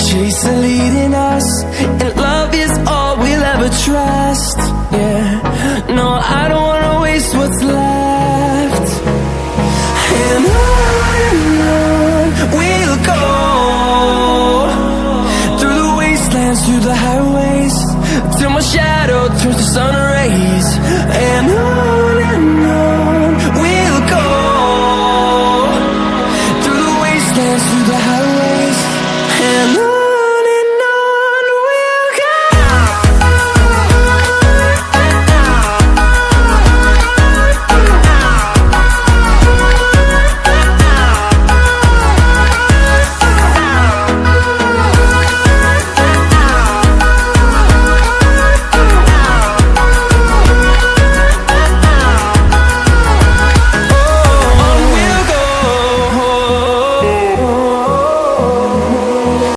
chasing, leading us, and love is all we'll ever trust. Yeah, no, I don't wanna waste what's left. And on we'll go, through the wastelands, through the highways, till my shadow turns to sun rays. And on we'll go, through the wastelands, through the highways.